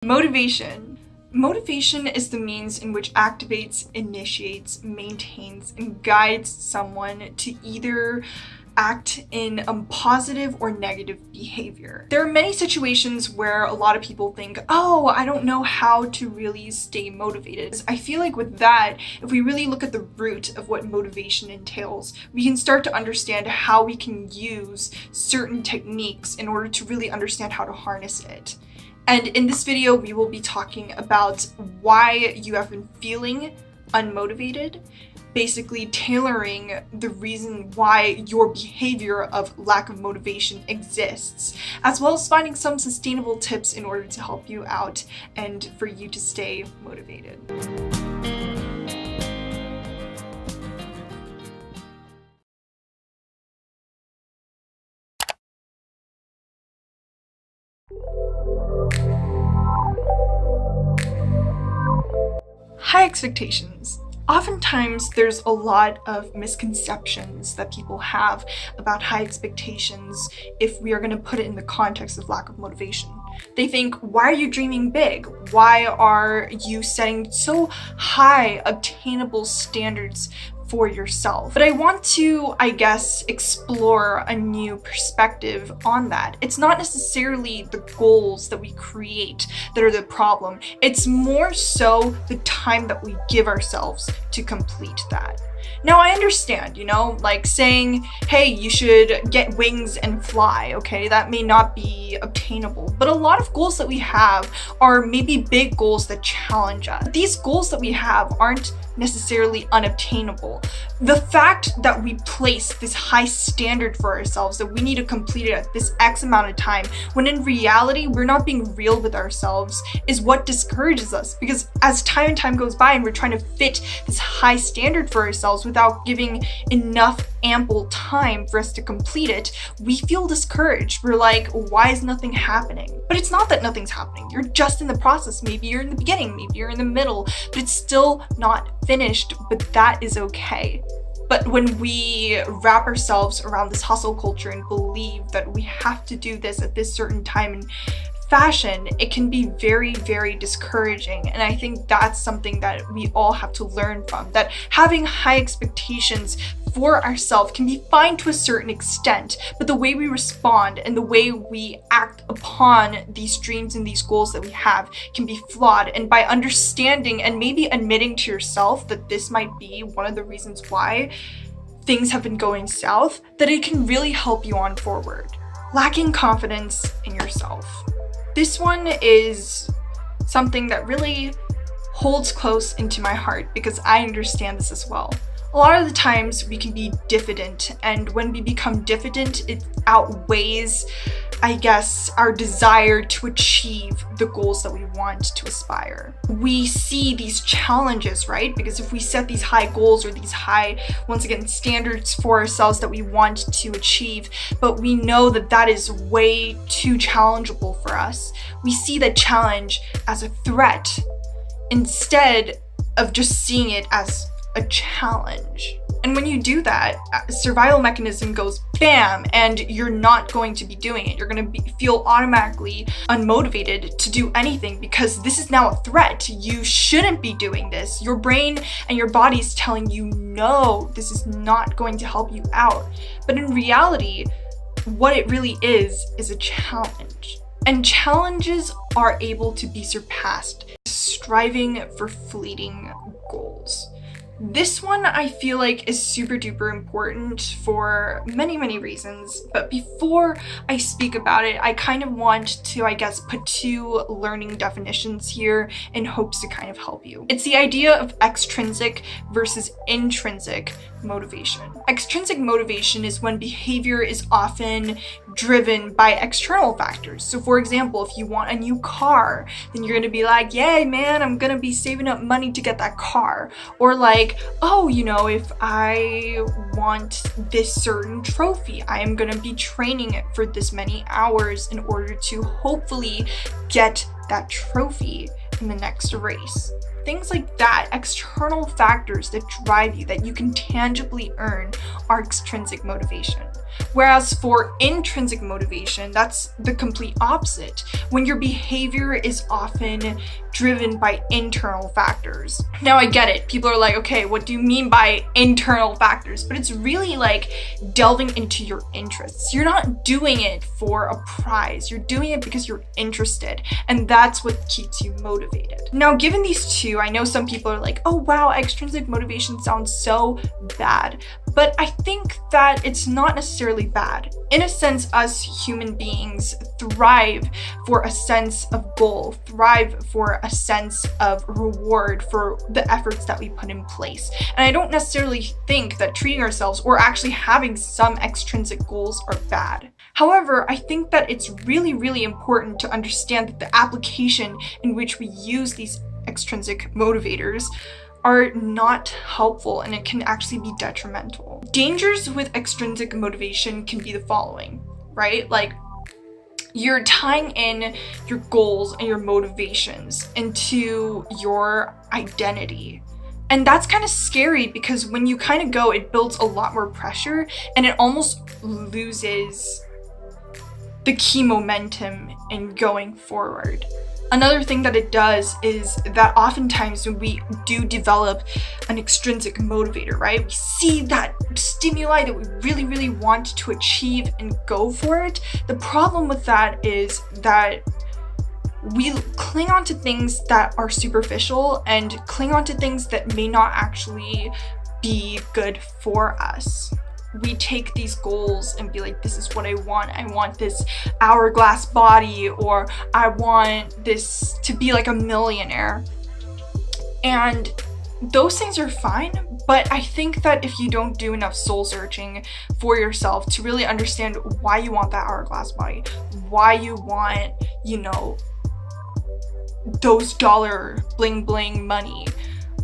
Motivation. Motivation is the means in which activates, initiates, maintains, and guides someone to either act in a positive or negative behavior. There are many situations where a lot of people think, oh, I don't know how to really stay motivated. I feel like with that, if we really look at the root of what motivation entails, we can start to understand how we can use certain techniques in order to really understand how to harness it. And in this video, we will be talking about why you have been feeling unmotivated, basically tailoring the reason why your behavior of lack of motivation exists, as well as finding some sustainable tips in order to help you out and for you to stay motivated. High expectations. Oftentimes, there's a lot of misconceptions that people have about high expectations if we are going to put it in the context of lack of motivation. They think, why are you dreaming big? Why are you setting so high, obtainable standards for yourself? But I want to, explore a new perspective on that. It's not necessarily the goals that we create that are the problem. It's more so the time that we give ourselves to complete that. Now, I understand, like saying, hey, you should get wings and fly, okay? That may not be obtainable, but a lot of goals that we have are maybe big goals that challenge us. These goals that we have aren't necessarily unobtainable. The fact that we place this high standard for ourselves that we need to complete it at this X amount of time, when in reality, we're not being real with ourselves, is what discourages us. Because as time and time goes by and we're trying to fit this high standard for ourselves without giving enough ample time for us to complete it, we feel discouraged. We're like, why is nothing happening? But it's not that nothing's happening. You're just in the process. Maybe you're in the beginning, maybe you're in the middle, but it's still not finished, but that is okay. But when we wrap ourselves around this hustle culture and believe that we have to do this at this certain time and fashion, it can be very, very discouraging. And I think that's something that we all have to learn from, that having high expectations for ourselves can be fine to a certain extent, but the way we respond and the way we act upon these dreams and these goals that we have can be flawed. And by understanding and maybe admitting to yourself that this might be one of the reasons why things have been going south, that it can really help you on forward. Lacking confidence in yourself. This one is something that really holds close into my heart because I understand this as well. A lot of the times we can be diffident, and when we become diffident, it outweighs, our desire to achieve the goals that we want to aspire. We see these challenges, right? Because if we set these high goals or these high, once again, standards for ourselves that we want to achieve, but we know that that is way too challengeable for us, we see the challenge as a threat instead of just seeing it as a challenge. And when you do that, survival mechanism goes bam, and you're not going to be doing it. You're going to feel automatically unmotivated to do anything because this is now a threat. You shouldn't be doing this. Your brain and your body is telling you, no, this is not going to help you out. But in reality, what it really is a challenge. And challenges are able to be surpassed, striving for fleeting goals. This one I feel like is super duper important for many, many reasons. But before I speak about it, I kind of want to, put two learning definitions here in hopes to kind of help you. It's the idea of extrinsic versus intrinsic motivation. Extrinsic motivation is when behavior is often driven by external factors. So for example, if you want a new car, then you're going to be like, yay man, I'm going to be saving up money to get that car. Or like, oh, if I want this certain trophy, I am going to be training it for this many hours in order to hopefully get that trophy in the next race. Things like that, external factors that drive you, that you can tangibly earn, are extrinsic motivation. Whereas for intrinsic motivation, that's the complete opposite, when your behavior is often driven by internal factors. Now I get it, people are like, okay, what do you mean by internal factors? But it's really like delving into your interests. You're not doing it for a prize, you're doing it because you're interested, and that's what keeps you motivated. Now, given these two, I know some people are like, oh wow, extrinsic motivation sounds so bad. But I think that it's not necessarily bad. In a sense, us human beings thrive for a sense of goal, thrive for a sense of reward for the efforts that we put in place. And I don't necessarily think that treating ourselves or actually having some extrinsic goals are bad. However, I think that it's really, really important to understand that the application in which we use these extrinsic motivators are not helpful, and it can actually be detrimental. Dangers with extrinsic motivation can be the following, right? Like, you're tying in your goals and your motivations into your identity. And that's kind of scary because when you kind of go, it builds a lot more pressure and it almost loses the key momentum in going forward. Another thing that it does is that oftentimes when we do develop an extrinsic motivator, right? We see that stimuli that we really, really want to achieve and go for it. The problem with that is that we cling on to things that are superficial and cling on to things that may not actually be good for us. We take these goals and be like, this is what I want. I want this hourglass body, or I want this to be like a millionaire. And those things are fine, but I think that if you don't do enough soul searching for yourself to really understand why you want that hourglass body, why you want, those dollar bling bling money,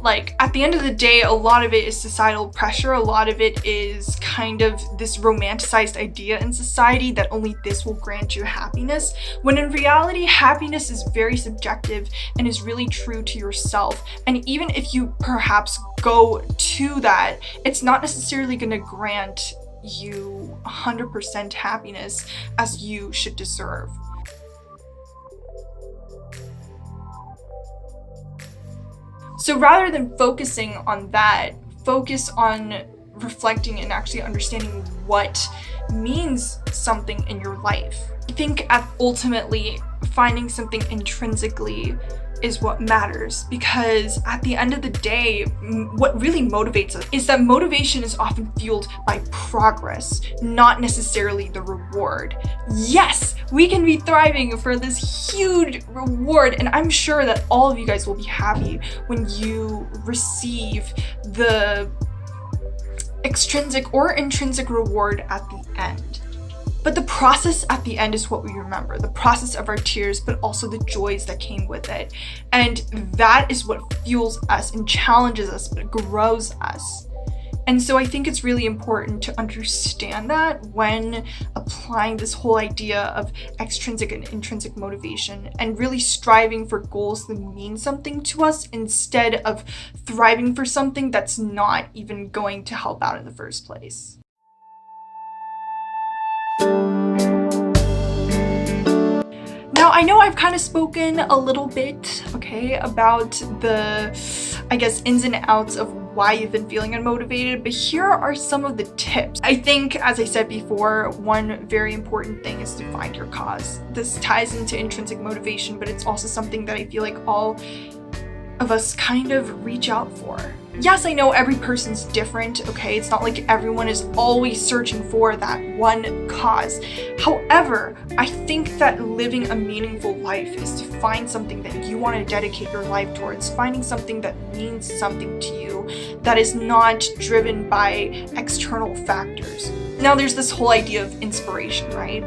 like, at the end of the day, a lot of it is societal pressure. A lot of it is kind of this romanticized idea in society that only this will grant you happiness, when in reality, happiness is very subjective and is really true to yourself. And even if you perhaps go to that, it's not necessarily going to grant you 100% happiness as you should deserve. So rather than focusing on that, focus on reflecting and actually understanding what means something in your life. I think ultimately finding something intrinsically is what matters, because at the end of the day, what really motivates us is that motivation is often fueled by progress, not necessarily the reward. Yes, we can be thriving for this huge reward, and I'm sure that all of you guys will be happy when you receive the extrinsic or intrinsic reward at the end. But the process at the end is what we remember, the process of our tears, but also the joys that came with it. And that is what fuels us and challenges us, but grows us. And so I think it's really important to understand that when applying this whole idea of extrinsic and intrinsic motivation, and really striving for goals that mean something to us instead of thriving for something that's not even going to help out in the first place. Now, I know I've kind of spoken a little bit, about the, ins and outs of why you've been feeling unmotivated, but here are some of the tips. I think, as I said before, one very important thing is to find your cause. This ties into intrinsic motivation, but it's also something that I feel like all of us kind of reach out for. Yes, I know every person's different, It's not like everyone is always searching for that one cause. However, I think that living a meaningful life is to find something that you want to dedicate your life towards, finding something that means something to you, that is not driven by external factors. Now, there's this whole idea of inspiration, right?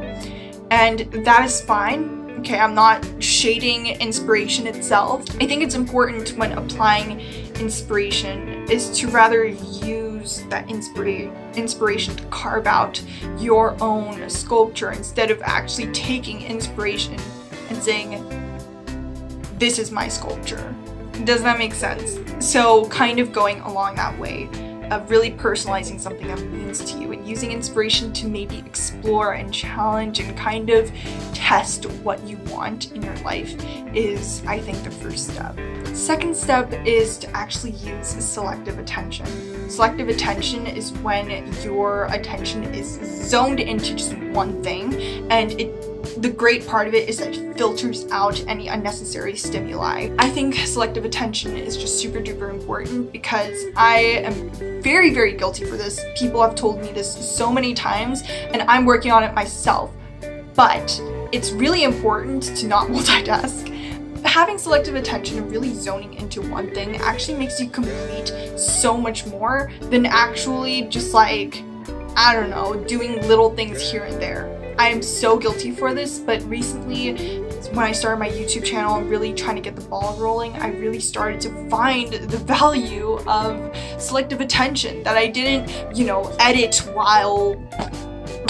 And that is fine. I'm not shading inspiration itself. I think it's important when applying inspiration is to rather use that inspiration to carve out your own sculpture instead of actually taking inspiration and saying, this is my sculpture. Does that make sense? So kind of going along that way. of really personalizing something that means to you and using inspiration to maybe explore and challenge and kind of test what you want in your life is, I think, the first step. Second step is to actually use selective attention. Selective attention is when your attention is zoned into just one thing, and the great part of it is that it filters out any unnecessary stimuli. I think selective attention is just super duper important because I am very, very guilty for this. People have told me this so many times, and I'm working on it myself. But it's really important to not multitask. Having selective attention and really zoning into one thing actually makes you complete so much more than actually just like, I don't know, doing little things here and there. I am so guilty for this, but recently when I started my YouTube channel and really trying to get the ball rolling, I really started to find the value of selective attention, that I didn't, edit while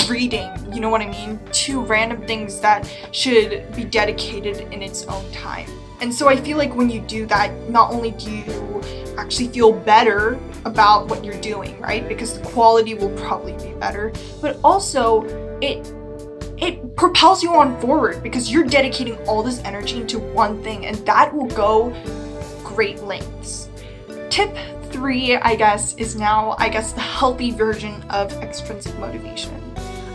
reading, you know what I mean? 2 random things that should be dedicated in its own time. And so I feel like when you do that, not only do you actually feel better about what you're doing, right? Because the quality will probably be better, but also it propels you on forward because you're dedicating all this energy into one thing, and that will go great lengths. Tip 3, I guess, is now, the healthy version of extrinsic motivation.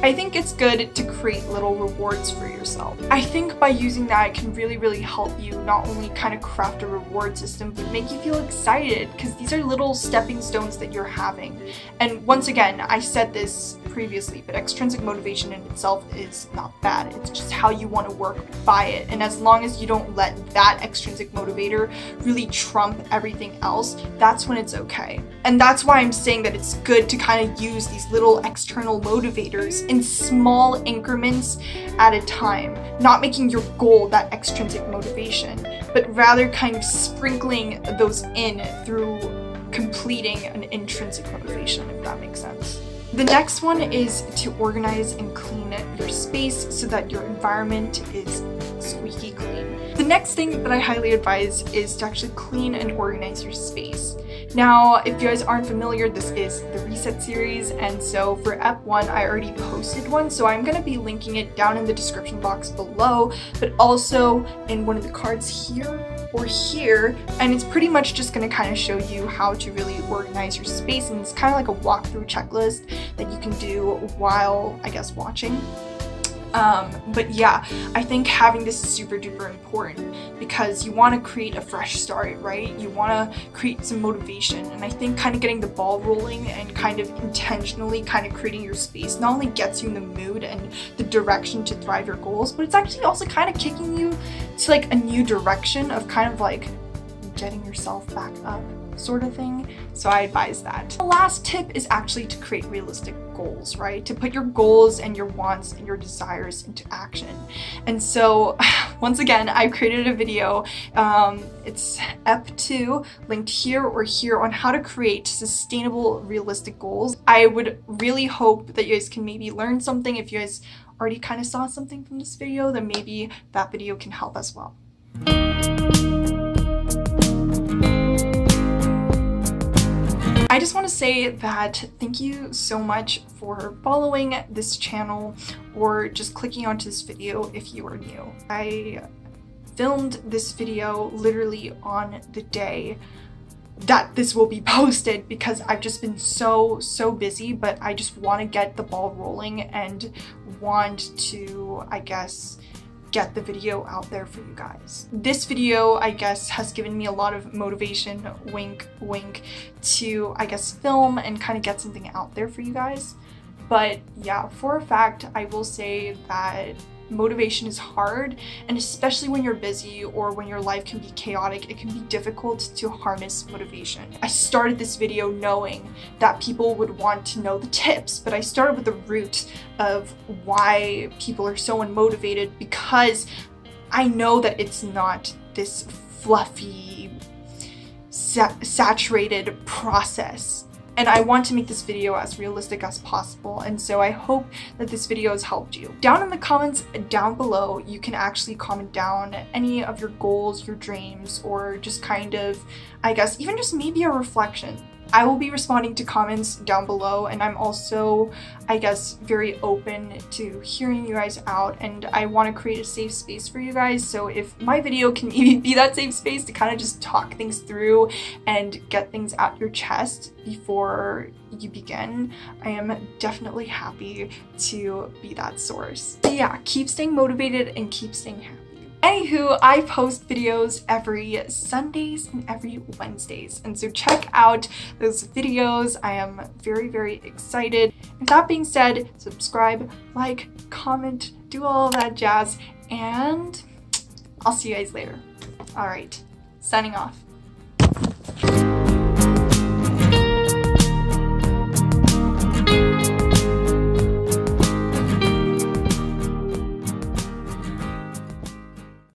I think it's good to create little rewards for yourself. I think by using that, it can really, really help you not only kind of craft a reward system, but make you feel excited because these are little stepping stones that you're having. And once again, I said this previously, but extrinsic motivation in itself is not bad. It's just how you want to work by it. And as long as you don't let that extrinsic motivator really trump everything else, that's when it's okay. And that's why I'm saying that it's good to kind of use these little external motivators in small increments at a time, not making your goal that extrinsic motivation, but rather kind of sprinkling those in through completing an intrinsic motivation, if that makes sense. The next one is to organize and clean your space so that your environment is squeaky clean. The next thing that I highly advise is to actually clean and organize your space. Now, if you guys aren't familiar, this is the Reset series, and so for Ep 1, I already posted one, so I'm going to be linking it down in the description box below, but also in one of the cards here or here, and it's pretty much just going to kind of show you how to really organize your space, and it's kind of like a walkthrough checklist that you can do while, watching. But yeah, I think having this is super duper important because you want to create a fresh start, right? You want to create some motivation, and I think kind of getting the ball rolling and kind of intentionally kind of creating your space not only gets you in the mood and the direction to thrive your goals, but it's actually also kind of kicking you to like a new direction of kind of like getting yourself back up sort of thing. So I advise that. The last tip is actually to create realistic goals, right? To put your goals and your wants and your desires into action. And so once again, I created a video. It's Ep 2 linked here or here on how to create sustainable, realistic goals. I would really hope that you guys can maybe learn something. If you guys already kind of saw something from this video, then maybe that video can help as well. I just want to say that thank you so much for following this channel or just clicking onto this video if you are new. I filmed this video literally on the day that this will be posted because I've just been so busy, but I just want to get the ball rolling and want to, get the video out there for you guys. This video, has given me a lot of motivation, wink, wink, to, film and kind of get something out there for you guys. But yeah, for a fact, I will say that motivation is hard, and especially when you're busy or when your life can be chaotic, it can be difficult to harness motivation. I started this video knowing that people would want to know the tips, but I started with the root of why people are so unmotivated because I know that it's not this fluffy, saturated process. And I want to make this video as realistic as possible, and so I hope that this video has helped you. Down in the comments down below, you can actually comment down any of your goals, your dreams, or just kind of, even just maybe a reflection. I will be responding to comments down below, and I'm also, I guess, very open to hearing you guys out, and I want to create a safe space for you guys. So if my video can maybe be that safe space to kind of just talk things through and get things out your chest before you begin, I am definitely happy to be that source. But yeah, keep staying motivated and keep staying happy. Anywho, I post videos every Sundays and every Wednesdays, and so check out those videos. I am very, very excited. With that being said, subscribe, like, comment, do all of that jazz, and I'll see you guys later. All right, signing off.